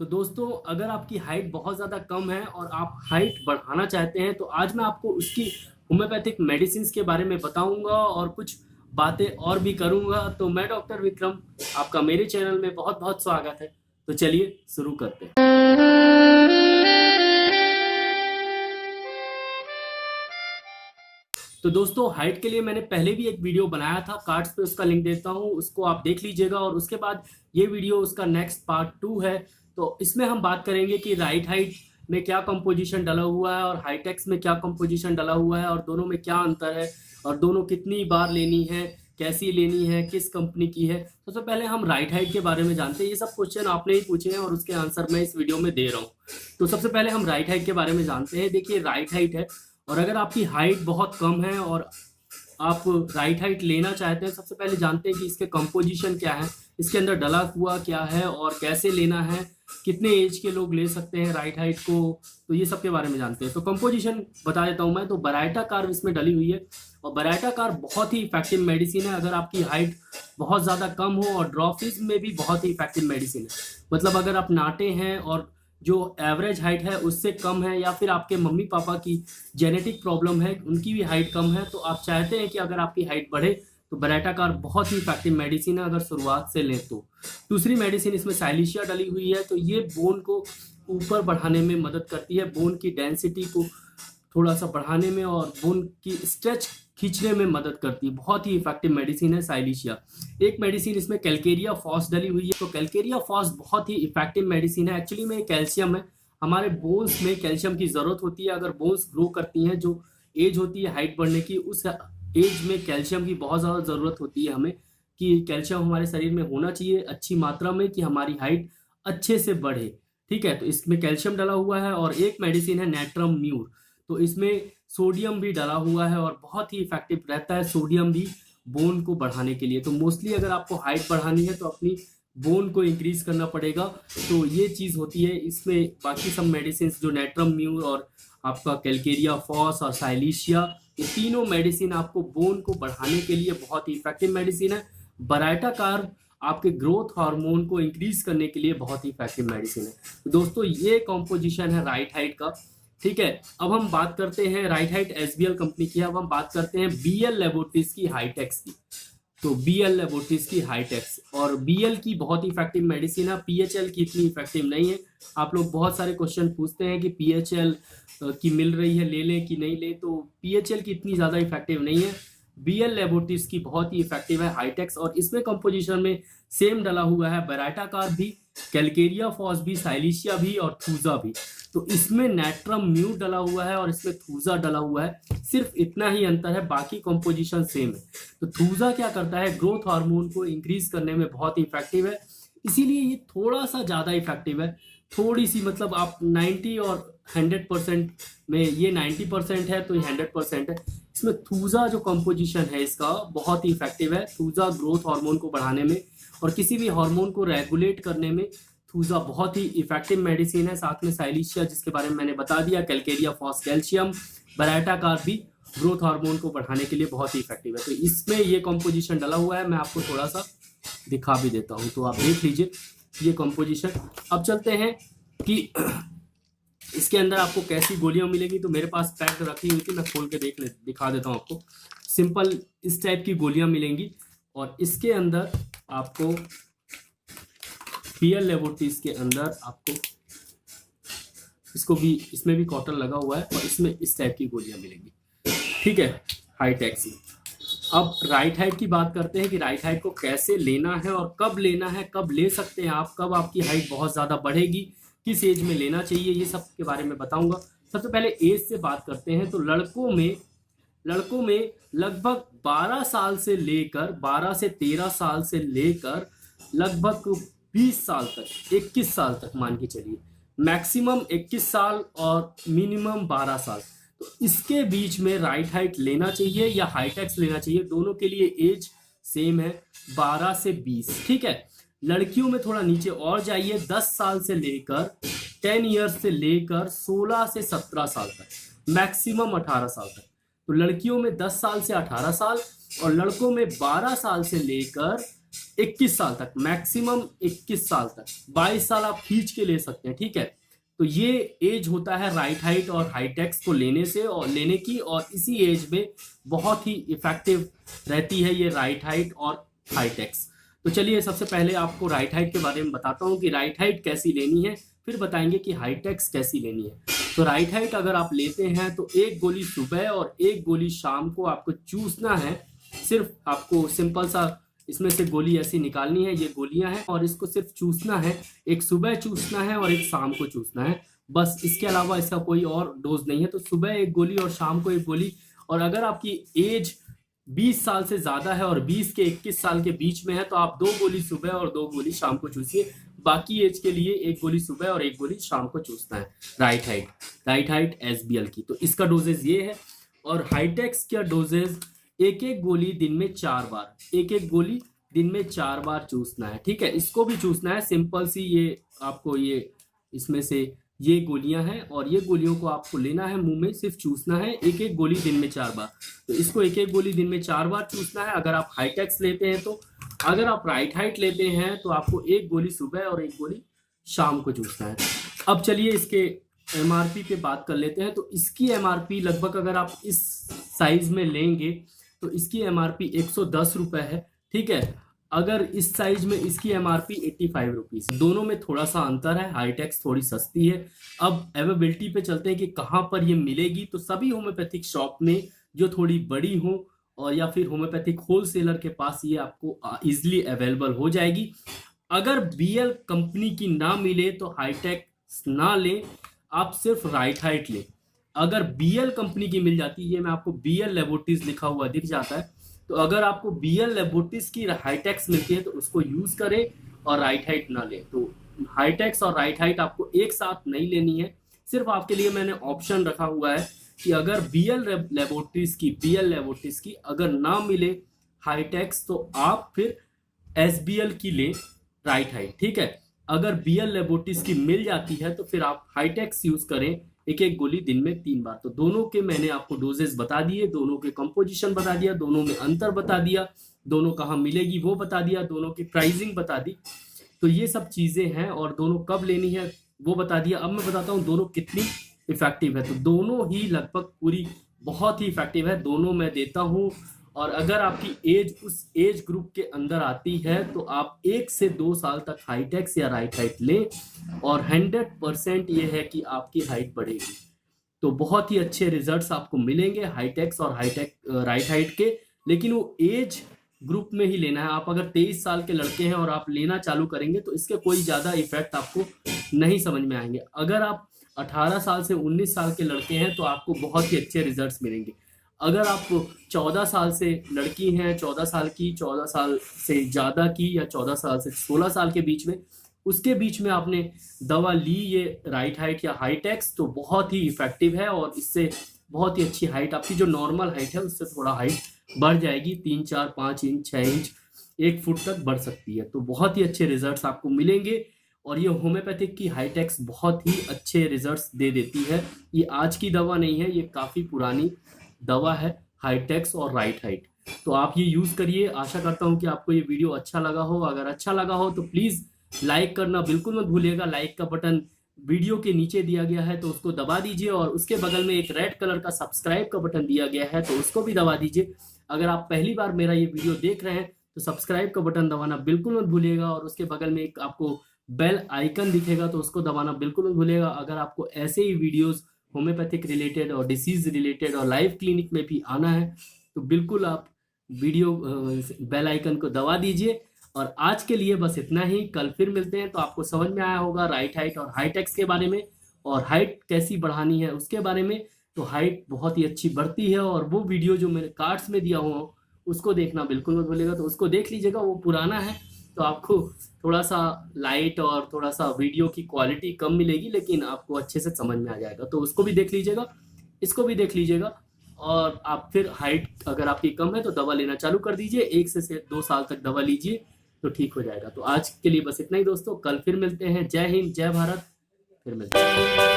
तो दोस्तों, अगर आपकी हाइट बहुत ज़्यादा कम है और आप हाइट बढ़ाना चाहते हैं तो आज मैं आपको उसकी होम्योपैथिक मेडिसिन के बारे में बताऊंगा और कुछ बातें और भी करूंगा। तो मैं डॉक्टर विक्रम, आपका मेरे चैनल में बहुत बहुत स्वागत है। तो चलिए शुरू करते हैं। तो दोस्तों, हाइट के लिए मैंने पहले भी एक वीडियो बनाया था, कार्ड्स पे उसका लिंक देता हूँ, उसको आप देख लीजिएगा। और उसके बाद ये वीडियो उसका नेक्स्ट पार्ट 2 है। तो इसमें हम बात करेंगे कि राइट हाइट में क्या कंपोजिशन डला हुआ है और हाइटेक्स में क्या कंपोजिशन डला हुआ है और दोनों में क्या अंतर है और दोनों कितनी बार लेनी है, कैसी लेनी है, किस कंपनी की है। सबसे पहले हम राइट हाइट के बारे में जानते हैं। ये सब क्वेश्चन आपने ही पूछे हैं और उसके आंसर मैं इस वीडियो में दे रहा हूँ। तो सबसे पहले हम राइट हाइट के बारे में जानते हैं। देखिए, राइट हाइट है और अगर आपकी हाइट बहुत कम है और आप राइट हाइट लेना चाहते हैं, सबसे पहले जानते हैं कि इसके कंपोजिशन क्या है, इसके अंदर डला हुआ क्या है और कैसे लेना है, कितने एज के लोग ले सकते हैं राइट हाइट को। तो ये सब के बारे में जानते हैं। तो कंपोजिशन बता देता हूं मैं। तो बराइटा कार्ब इसमें डली हुई है और बराइटा कार्ब बहुत ही इफेक्टिव मेडिसिन है अगर आपकी हाइट बहुत ज़्यादा कम हो, और ड्रॉफिज्म में भी बहुत ही इफेक्टिव मेडिसिन है। मतलब अगर आप नाटे हैं और जो एवरेज हाइट है उससे कम है, या फिर आपके मम्मी पापा की जेनेटिक प्रॉब्लम है, उनकी भी हाइट कम है, तो आप चाहते हैं कि अगर आपकी हाइट बढ़े तो बराइटा कार्ब बहुत ही इफेक्टिव मेडिसिन है अगर शुरुआत से लें तो। दूसरी मेडिसिन इसमें साइलिशिया डली हुई है। तो ये बोन को ऊपर बढ़ाने में मदद करती है, बोन की डेंसिटी को थोड़ा सा बढ़ाने में और बोन की स्ट्रेच खींचने में मदद करती है। बहुत ही इफेक्टिव मेडिसिन है साइलिशिया। एक मेडिसिन इसमें कैलकेरिया फॉस डली हुई है। तो कैलकेरिया फॉस बहुत ही इफेक्टिव मेडिसिन है। एक्चुअली में कैल्शियम है, हमारे बोन्स में कैल्शियम की जरूरत होती है। अगर बोन्स ग्रो करती हैं, जो एज होती है हाइट बढ़ने की, उस एज में कैल्शियम की बहुत ज़्यादा ज़रूरत होती है हमें, कि कैल्शियम हमारे शरीर में होना चाहिए अच्छी मात्रा में कि हमारी हाइट अच्छे से बढ़े। ठीक है, तो इसमें कैल्शियम डला हुआ है। और एक मेडिसिन है नेट्रम म्यूर। तो इसमें सोडियम भी डला हुआ है और बहुत ही इफेक्टिव रहता है सोडियम भी बोन को बढ़ाने के लिए। तो मोस्टली अगर आपको हाइट बढ़ानी है तो अपनी बोन को इंक्रीज करना पड़ेगा। तो ये चीज़ होती है इसमें। बाकी सब मेडिसिन जो नेट्रम म्यूर और आपका कैलकेरिया फॉस और साइलिशिया, ये तीनों मेडिसिन आपको बोन को बढ़ाने के लिए बहुत ही इफेक्टिव मेडिसिन है। बराइटा कार्ब आपके ग्रोथ हार्मोन को इंक्रीज करने के लिए बहुत ही इफेक्टिव मेडिसिन है। तो दोस्तों, ये कॉम्पोजिशन है राइट हाइट का। ठीक है, अब हम बात करते हैं राइट हाइट एसबीएल कंपनी की। अब हम बात करते हैं बीएल लेबोरेटरीज की हाइटेक्स की। तो बीएल लेबोरेटरीज की हाइटेक्स, और बीएल की बहुत ही इफेक्टिव मेडिसिन है, पीएचएल की इतनी इफेक्टिव नहीं है। आप लोग बहुत सारे क्वेश्चन पूछते हैं कि पीएचएल की मिल रही है, ले लें कि नहीं ले। तो पीएचएल की इतनी ज़्यादा इफेक्टिव नहीं है। बीएल लेबोरेटरीज की बहुत ही इफेक्टिव है हाइटेक्स, और इसमें कंपोजिशन में सेम डला हुआ है बराइटा कार्ब भी, कैलकेरिया फॉस भी, साइलिशिया भी और थूजा भी। तो इसमें नेट्रम म्यूट डला हुआ है और इसमें थूजा डला हुआ है। सिर्फ इतना ही अंतर है, बाकी कंपोजिशन सेम है। तो थूजा क्या करता है, ग्रोथ हार्मोन को इंक्रीज करने में बहुत ही इफेक्टिव है, इसीलिए ये थोड़ा सा ज़्यादा इफेक्टिव है। थोड़ी सी, मतलब आप 90 और 100% में, ये 90% है तो ये 100% है। इसमें थूजा जो कंपोजिशन है इसका बहुत ही इफेक्टिव है। थूजा ग्रोथ हार्मोन को बढ़ाने में और किसी भी हार्मोन को रेगुलेट करने में थूजा बहुत ही इफेक्टिव मेडिसिन है। साथ में साइलिशिया, जिसके बारे में मैंने बता दिया, calcarea phos calcium, baryta carb भी ग्रोथ हार्मोन को बढ़ाने के लिए बहुत ही इफेक्टिव है। तो इसमें ये कंपोजिशन डला हुआ है, मैं आपको थोड़ा सा दिखा भी देता हूँ, तो आप देख लीजिए ये कंपोजिशन। अब चलते हैं कि इसके अंदर आपको कैसी गोलियां मिलेंगी। तो मेरे पास पैक रखी हुई थी, मैं खोल के दिखा देता हूँ आपको। सिंपल इस टाइप की गोलियां मिलेंगी और इसके अंदर आपको बीएल लेबोरेटरीज के अंदर आपको इसको भी, इसमें भी कॉटन लगा हुआ है और इसमें इस टाइप की गोलियां मिलेंगी। ठीक है, हाइटेक्स में। अब राइट हाइट की बात करते हैं कि राइट हाइट को कैसे लेना है और कब लेना है, कब ले सकते हैं आप, कब आपकी हाइट बहुत ज़्यादा बढ़ेगी, किस एज में लेना चाहिए, ये सब के बारे में बताऊंगा। सबसे पहले एज से बात करते हैं। तो लड़कों में लगभग 12 साल से लेकर 12 से 13 साल से लेकर लगभग 20 साल तक, 21 साल तक मान के चलिए, मैक्सिमम 21 साल और मिनिमम 12 साल, तो इसके बीच में राइट हाइट लेना चाहिए या हाइटेक्स लेना चाहिए। दोनों के लिए एज सेम है, 12 से 20। ठीक है, लड़कियों में थोड़ा नीचे और जाइए, 10 साल से लेकर 10 ईयर्स से लेकर 16 से 17 साल तक, मैक्सिमम 18 साल तक। तो लड़कियों में 10 साल से 18 साल और लड़कों में 12 साल से लेकर 21 साल तक, मैक्सिमम 21 साल तक, 22 साल आप खींच के ले सकते हैं, ठीक है। तो ये एज होता है राइट हाइट और हाईटेक्स को लेने से और लेने की, और इसी एज में बहुत ही इफेक्टिव रहती है ये राइट हाइट और हाईटेक्स। तो चलिए सबसे पहले आपको राइट हाइट के बारे में बताता हूँ कि राइट हाइट कैसी लेनी है, फिर बताएंगे कि हाईटेक्स कैसी लेनी है। तो राइट हाइट अगर आप लेते हैं तो एक गोली सुबह और एक गोली शाम को आपको चूसना है। सिर्फ आपको सिंपल सा इसमें से गोली ऐसी निकालनी है, ये गोलियां हैं और इसको सिर्फ चूसना है। एक सुबह चूसना है और एक शाम को चूसना है, बस। इसके अलावा इसका कोई और डोज नहीं है। तो सुबह एक गोली और शाम को एक गोली। और अगर आपकी एज 20 साल से ज्यादा है और 20 के 21 साल के बीच में है तो आप 2 गोली सुबह और 2 गोली शाम को चूसिए। बाकी एज के लिए एक गोली सुबह और एक गोली शाम को चूसना है। राइट हाइट एसबीएल की। तो इसका डोजेज ये है। और हाईटेक्स का डोजेज एक एक गोली दिन में 4 बार, एक एक गोली दिन में 4 बार चूसना है, ठीक है। इसको भी चूसना है, सिंपल सी ये आपको ये इसमें से ये गोलियां हैं और ये गोलियों को आपको लेना है मुंह में, सिर्फ चूसना है एक एक गोली दिन में 4 बार। तो इसको एक एक गोली दिन में 4 बार चूसना है अगर आप हाईटेक्स लेते हैं तो। अगर आप राइट हाइट लेते हैं तो आपको एक गोली सुबह और एक गोली शाम को चूसना है। अब चलिए इसके एमआरपी पे बात कर लेते हैं। तो इसकी एमआरपी लगभग अगर आप इस साइज में लेंगे तो इसकी एमआरपी 110 रुपए है, ठीक है। अगर इस साइज में इसकी एमआरपी 85 रुपीज। दोनों में थोड़ा सा अंतर है, हाईटेक्स थोड़ी सस्ती है। अब अवेलेबिलिटी पे चलते हैं कि कहाँ पर ये मिलेगी। तो सभी होम्योपैथिक शॉप में जो थोड़ी बड़ी हो और या फिर होम्योपैथिक होलसेलर के पास ये आपको इजिली अवेलेबल हो जाएगी। अगर बीएल कंपनी की ना मिले तो हाईटेक्स ना लें, आप सिर्फ राइट हाइट लें। अगर बीएल कंपनी की मिल जाती है, ये मैं आपको बीएल लेबोरेटरीज लिखा हुआ दिख जाता है, तो अगर आपको बीएल लेबोरेटरीज की हाईटेक्स मिलती है तो उसको यूज करें और राइट हाइट ना लें। तो हाईटेक्स और राइट हाइट आपको एक साथ नहीं लेनी है। सिर्फ आपके लिए मैंने ऑप्शन रखा हुआ है कि अगर बीएल लेबोरेटरीज की अगर ना मिले हाईटेक्स तो आप फिर एसबीएल की ले राइट हाइट, ठीक है। अगर बीएल लेबोरेटरीज की मिल जाती है तो फिर आप हाईटेक्स यूज करें एक एक गोली दिन में 3 बार। तो दोनों के मैंने आपको डोजेस बता दिए, दोनों के कंपोजिशन बता दिया, दोनों में अंतर बता दिया, दोनों कहाँ मिलेगी वो बता दिया, दोनों की प्राइसिंग बता दी। तो ये सब चीजें हैं और दोनों कब लेनी है वो बता दिया। अब मैं बताता हूँ दोनों कितनी इफेक्टिव है। तो दोनों ही लगभग पूरी बहुत ही इफेक्टिव है, दोनों मैं देता हूँ। और अगर आपकी एज उस एज ग्रुप के अंदर आती है तो आप 1 से 2 साल तक हाईटेक्स या राइट हाइट लें और 100% ये है कि आपकी हाइट बढ़ेगी। तो बहुत ही अच्छे रिजल्ट्स आपको मिलेंगे हाईटेक्स और राइट हाइट के। लेकिन वो एज ग्रुप में ही लेना है। आप अगर 23 साल के लड़के हैं और आप लेना चालू करेंगे तो इसके कोई ज़्यादा इफेक्ट आपको नहीं समझ में आएंगे। अगर आप 18 साल से 19 साल के लड़के हैं तो आपको बहुत ही अच्छे रिजल्ट्स मिलेंगे। अगर आप 14 साल से लड़की हैं, 14 साल की, 14 साल से ज़्यादा की या 14 साल से 16 साल के बीच में, उसके बीच में आपने दवा ली ये राइट हाइट या हाईटेक्स, तो बहुत ही इफेक्टिव है और इससे बहुत ही अच्छी हाइट, आपकी जो नॉर्मल हाइट है उससे थोड़ा हाइट बढ़ जाएगी। 3, 4, 5 इंच, 6 इंच, 1 फुट तक बढ़ सकती है। तो बहुत ही अच्छे रिजल्ट्स आपको मिलेंगे। और ये होम्योपैथिक की हाईटेक्स बहुत ही अच्छे रिजल्ट्स दे देती है। ये आज की दवा नहीं है, ये काफ़ी पुरानी दवा है हाईटेक्स और राइट हाइट। तो आप ये यूज़ करिए। आशा करता हूँ कि आपको ये वीडियो अच्छा लगा हो। अगर अच्छा लगा हो तो प्लीज़ लाइक करना बिल्कुल मत भूलिएगा। लाइक का बटन वीडियो के नीचे दिया गया है तो उसको दबा दीजिए, और उसके बगल में एक रेड कलर का सब्सक्राइब का बटन दिया गया है तो उसको भी दबा दीजिए। अगर आप पहली बार मेरा ये वीडियो देख रहे हैं तो सब्सक्राइब का बटन दबाना बिल्कुल मत भूलिएगा, और उसके बगल में एक आपको बेल आइकन दिखेगा तो उसको दबाना बिल्कुल मत भूलिएगा। अगर आपको ऐसे ही वीडियोस होम्योपैथिक रिलेटेड और डिसीज रिलेटेड और लाइव क्लिनिक में भी आना है तो बिल्कुल आप वीडियो बेल आइकन को दबा दीजिए। और आज के लिए बस इतना ही। कल फिर मिलते हैं। तो आपको समझ में आया होगा राइट हाइट और हाईटेक्स के बारे में, और हाइट कैसी बढ़ानी है उसके बारे में। तो हाइट बहुत ही अच्छी बढ़ती है, और वो वीडियो जो मैंने कार्ड्स में दिया हुआ उसको देखना बिल्कुल मत भूलिएगा। तो उसको देख लीजिएगा, वो पुराना है तो आपको थोड़ा सा लाइट और थोड़ा सा वीडियो की क्वालिटी कम मिलेगी, लेकिन आपको अच्छे से समझ में आ जाएगा। तो उसको भी देख लीजिएगा, इसको भी देख लीजिएगा। और आप फिर हाइट अगर आपकी कम है तो दवा लेना चालू कर दीजिए। 1 से 2 साल तक दवा लीजिए तो ठीक हो जाएगा। तो आज के लिए बस इतना ही दोस्तों। कल फिर मिलते हैं। जय हिंद, जय भारत। फिर मिलते हैं।